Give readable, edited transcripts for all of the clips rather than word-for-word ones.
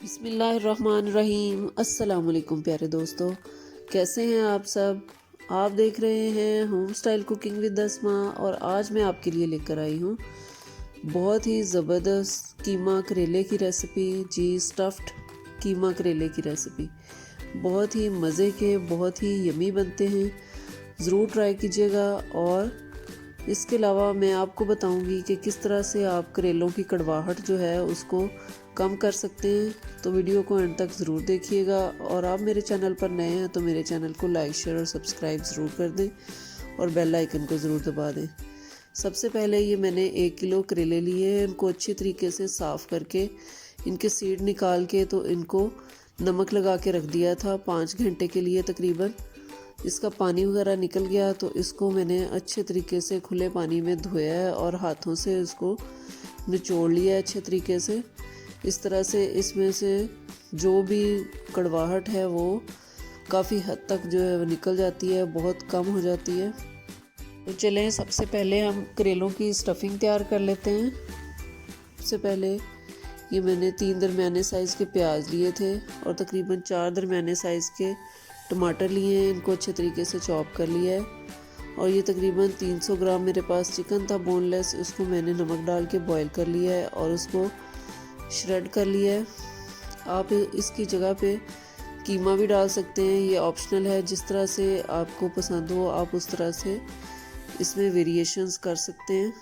बिस्मिल्लाहिर्रहमानिर्रहीम। अस्सलाम वालेकुम प्यारे दोस्तों, कैसे हैं आप सब। आप देख रहे हैं होम स्टाइल कुकिंग विद अस्मा और आज मैं आपके लिए लेकर आई हूँ बहुत ही ज़बरदस्त कीमा करेले की रेसिपी। जी, स्टफ़्ड कीमा करेले की रेसिपी बहुत ही मज़े के, बहुत ही यमी बनते हैं। ज़रूर ट्राई कीजिएगा। और इसके अलावा मैं आपको बताऊंगी कि किस तरह से आप करेलों की कड़वाहट जो है उसको कम कर सकते हैं। तो वीडियो को एंड तक ज़रूर देखिएगा। और आप मेरे चैनल पर नए हैं तो मेरे चैनल को लाइक, शेयर और सब्सक्राइब ज़रूर कर दें और बेल आइकन को ज़रूर दबा दें। सबसे पहले ये मैंने 1 किलो करेले लिए हैं। इनको अच्छी तरीके से साफ़ करके इनके सीड निकाल के तो इनको नमक लगा के रख दिया था 5 घंटे के लिए तकरीबन। इसका पानी वगैरह निकल गया तो इसको मैंने अच्छे तरीके से खुले पानी में धोया है और हाथों से इसको निचोड़ लिया है अच्छे तरीके से। इस तरह से इसमें से जो भी कड़वाहट है वो काफ़ी हद तक जो है वो निकल जाती है, बहुत कम हो जाती है। तो चलें सबसे पहले हम करेलों की स्टफिंग तैयार कर लेते हैं। सबसे पहले ये मैंने 3 दरमियाने साइज़ के प्याज लिए थे और तकरीबन 4 दरमियाने साइज़ के टमाटर लिए हैं। इनको अच्छे तरीके से चॉप कर लिया है। और ये तकरीबन 300 ग्राम मेरे पास चिकन था बोनलेस, उसको मैंने नमक डाल के बॉईल कर लिया है और उसको श्रेड कर लिया है। आप इसकी जगह पे कीमा भी डाल सकते हैं, ये ऑप्शनल है। जिस तरह से आपको पसंद हो आप उस तरह से इसमें वेरिएशंस कर सकते हैं।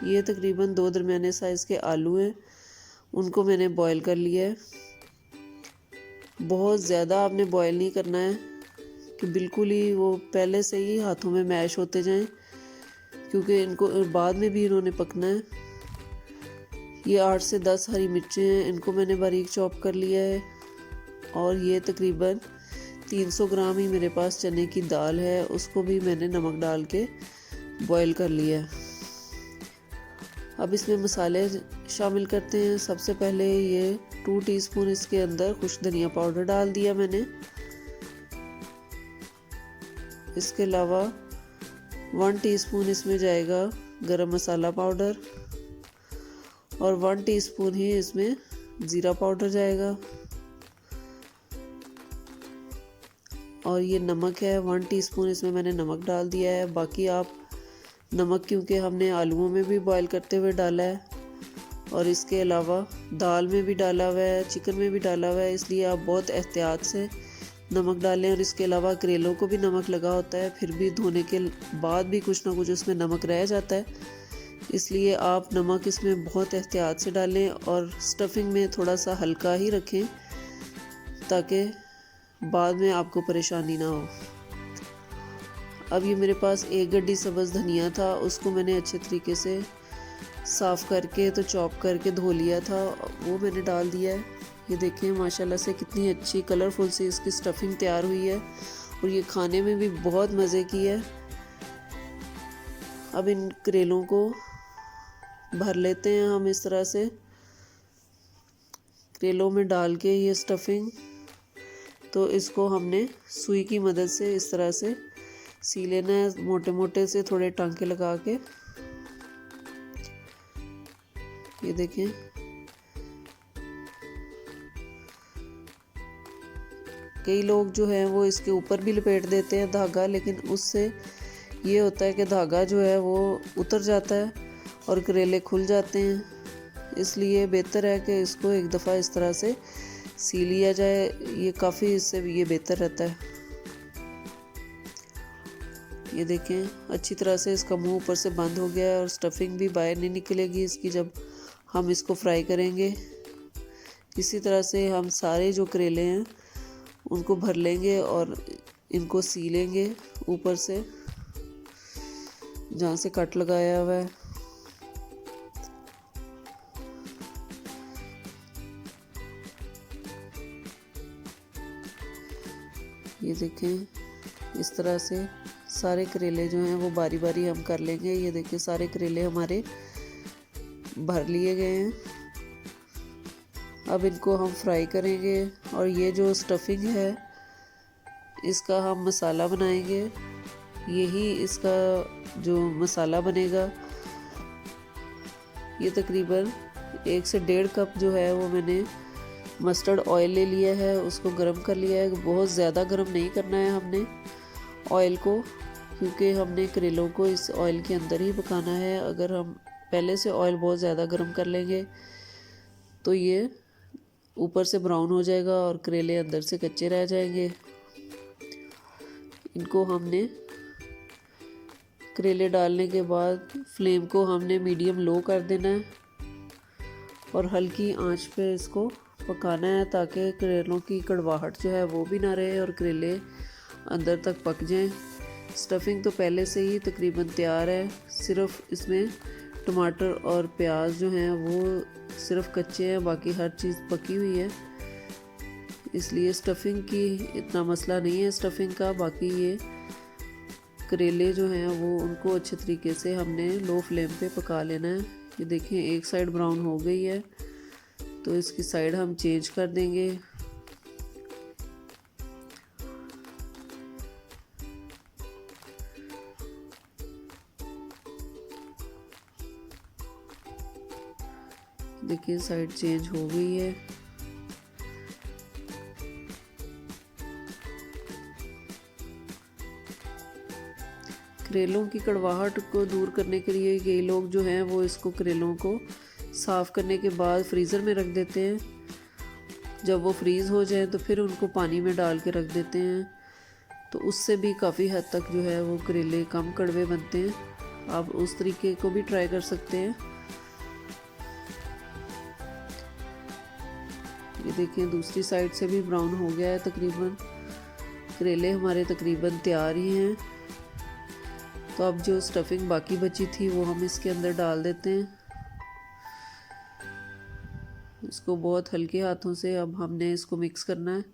ये तकरीबन 2 दरमियाने साइज़ के आलू हैं, उनको मैंने बॉईल कर लिया है। बहुत ज़्यादा आपने बॉईल नहीं करना है कि बिल्कुल ही वो पहले से ही हाथों में मैश होते जाएं, क्योंकि इनको बाद में भी इन्होंने पकना है। ये 8 से 10 हरी मिर्चें हैं, इनको मैंने बारीक चॉप कर लिया है। और ये तकरीबन 300 ग्राम ही मेरे पास चने की दाल है, उसको भी मैंने नमक डाल के बॉईल कर लिया है। अब इसमें मसाले शामिल करते हैं। सबसे पहले ये 2 टीस्पून इसके अंदर खुश्क धनिया पाउडर डाल दिया मैंने। इसके अलावा 1 टीस्पून इसमें जाएगा गरम मसाला पाउडर और 1 टीस्पून ही इसमें ज़ीरा पाउडर जाएगा। और ये नमक है, 1 टीस्पून इसमें मैंने नमक डाल दिया है। बाकी आप नमक क्योंकि हमने आलूओं में भी बॉईल करते हुए डाला है और इसके अलावा दाल में भी डाला हुआ है, चिकन में भी डाला हुआ है, इसलिए आप बहुत एहतियात से नमक डालें। और इसके अलावा करेलों को भी नमक लगा होता है, फिर भी धोने के बाद भी कुछ ना कुछ उसमें नमक रह जाता है, इसलिए आप नमक इसमें बहुत एहतियात से डालें और स्टफिंग में थोड़ा सा हल्का ही रखें ताकि बाद में आपको परेशानी ना हो। अब ये मेरे पास 1 गड्डी सब्ज़ धनिया था, उसको मैंने अच्छे तरीके से साफ़ करके तो चॉप करके धो लिया था, वो मैंने डाल दिया है। ये देखें माशाल्लाह से कितनी अच्छी कलरफुल सी इसकी स्टफिंग तैयार हुई है और ये खाने में भी बहुत मज़े की है। अब इन करेलों को भर लेते हैं हम इस तरह से करेलों में डाल के ये स्टफिंग। तो इसको हमने सुई की मदद से इस तरह से सी लेना है, मोटे मोटे से थोड़े टांके लगा के। ये देखें कई लोग जो हैं वो इसके ऊपर भी लपेट देते हैं धागा, लेकिन उससे ये होता है कि धागा जो है वो उतर जाता है और करेले खुल जाते हैं। इसलिए बेहतर है कि इसको एक दफ़ा इस तरह से सी लिया जाए, ये काफ़ी इससे ये बेहतर रहता है। ये देखें अच्छी तरह से इसका मुंह ऊपर से बंद हो गया है और स्टफिंग भी बाहर नहीं निकलेगी इसकी जब हम इसको फ्राई करेंगे। इसी तरह से हम सारे जो करेले हैं उनको भर लेंगे और इनको सी लेंगे ऊपर से जहाँ से कट लगाया हुआ है। ये देखें इस तरह से सारे करेले जो हैं वो बारी बारी हम कर लेंगे। ये देखिए सारे करेले हमारे भर लिए गए हैं। अब इनको हम फ्राई करेंगे और ये जो स्टफिंग है इसका हम मसाला बनाएंगे। यही इसका जो मसाला बनेगा। ये तकरीबन 1 से 1.5 कप जो है वो मैंने मस्टर्ड ऑयल ले लिया है, उसको गर्म कर लिया है। बहुत ज़्यादा गर्म नहीं करना है हमने ऑयल को, क्योंकि हमने करेलों को इस ऑयल के अंदर ही पकाना है। अगर हम पहले से ऑयल बहुत ज़्यादा गर्म कर लेंगे तो ये ऊपर से ब्राउन हो जाएगा और करेले अंदर से कच्चे रह जाएंगे। इनको हमने करेले डालने के बाद फ्लेम को हमने मीडियम लो कर देना है और हल्की आंच पे इसको पकाना है, ताकि करेलों की कड़वाहट जो है वो भी ना रहे और करेले अंदर तक पक जाएं। स्टफिंग तो पहले से ही तकरीबन तैयार है, सिर्फ इसमें टमाटर और प्याज जो हैं वो सिर्फ कच्चे हैं, बाकी हर चीज़ पकी हुई है। इसलिए स्टफिंग की इतना मसला नहीं है स्टफिंग का। बाकी ये करेले जो हैं वो उनको अच्छे तरीके से हमने लो फ्लेम पे पका लेना है। ये देखें एक साइड ब्राउन हो गई है तो इसकी साइड हम चेंज कर देंगे। देखिए साइड चेंज हो गई है। करेलों की कड़वाहट को दूर करने के लिए कई लोग जो हैं वो इसको करेलों को साफ़ करने के बाद फ्रीज़र में रख देते हैं। जब वो फ्रीज़ हो जाए तो फिर उनको पानी में डाल के रख देते हैं, तो उससे भी काफ़ी हद तक जो है वो करेले कम कड़वे बनते हैं। आप उस तरीके को भी ट्राई कर सकते हैं। ये देखिए दूसरी साइड से भी ब्राउन हो गया है तकरीबन। करेले हमारे तकरीबन तैयार ही हैं। तो अब जो स्टफिंग बाकी बची थी वो हम इसके अंदर डाल देते हैं। इसको बहुत हल्के हाथों से अब हमने इसको मिक्स करना है।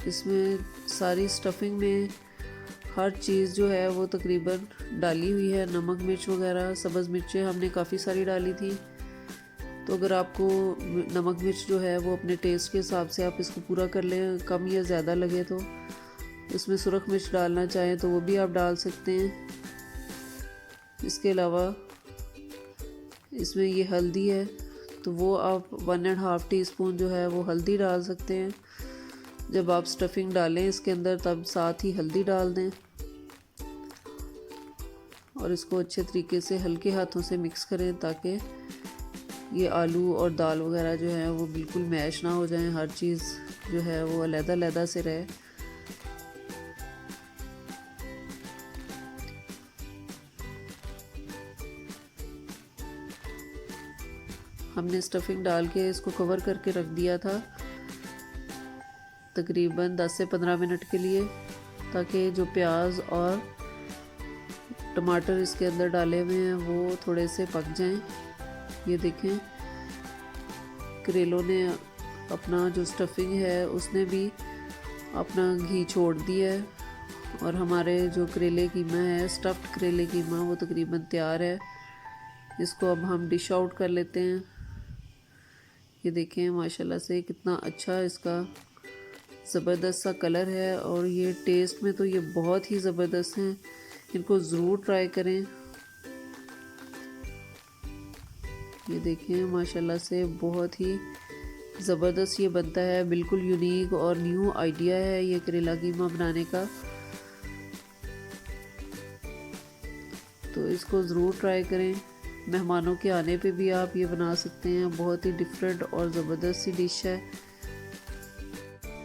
इसमें सारी स्टफिंग में हर चीज़ जो है वो तकरीबन डाली हुई है। नमक मिर्च वगैरह, सब्ज़ मिर्चें हमने काफ़ी सारी डाली थी। तो अगर आपको नमक मिर्च जो है वो अपने टेस्ट के हिसाब से आप इसको पूरा कर लें, कम या ज़्यादा लगे तो इसमें सुरख मिर्च डालना चाहें तो वो भी आप डाल सकते हैं। इसके अलावा इसमें ये हल्दी है तो वो आप 1.5 टीस्पून जो है वो हल्दी डाल सकते हैं। जब आप स्टफिंग डालें इसके अंदर तब साथ ही हल्दी डाल दें और इसको अच्छे तरीके से हल्के हाथों से मिक्स करें, ताकि ये आलू और दाल वगैरह जो है वो बिल्कुल मैश ना हो जाएं, हर चीज़ जो है वो अलग-अलग से रहे। हमने स्टफिंग डाल के इसको कवर करके रख दिया था तकरीबन 10 से 15 मिनट के लिए, ताकि जो प्याज और टमाटर इसके अंदर डाले हुए हैं वो थोड़े से पक जाएं। ये देखें करेलों ने अपना जो स्टफिंग है उसने भी अपना घी छोड़ दिया है और हमारे जो करेले कीमा है, स्टफ्ड करेले कीमा, वो तकरीबन तैयार है। इसको अब हम डिश आउट कर लेते हैं। ये देखें माशाल्लाह से कितना अच्छा इसका ज़बरदस्त सा कलर है और ये टेस्ट में तो ये बहुत ही ज़बरदस्त हैं। इनको ज़रूर ट्राई करें। ये देखें माशाल्लाह से बहुत ही ज़बरदस्त ये बनता है। बिल्कुल यूनिक और न्यू आइडिया है ये करेला कीमा बनाने का, तो इसको ज़रूर ट्राई करें। मेहमानों के आने पे भी आप ये बना सकते हैं। बहुत ही डिफरेंट और ज़बरदस्त सी डिश है।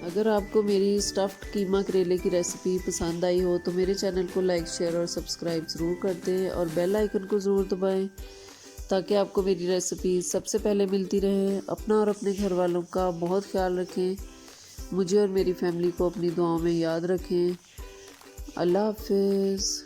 अगर आपको मेरी स्टफ्ड कीमा करेले की रेसिपी पसंद आई हो तो मेरे चैनल को लाइक, शेयर और सब्सक्राइब ज़रूर कर दें और बेल आइकन को ज़रूर दबाएं, ताकि आपको मेरी रेसिपी सबसे पहले मिलती रहे। अपना और अपने घर वालों का बहुत ख्याल रखें। मुझे और मेरी फैमिली को अपनी दुआओं में याद रखें। अल्लाह हाफ़िज़।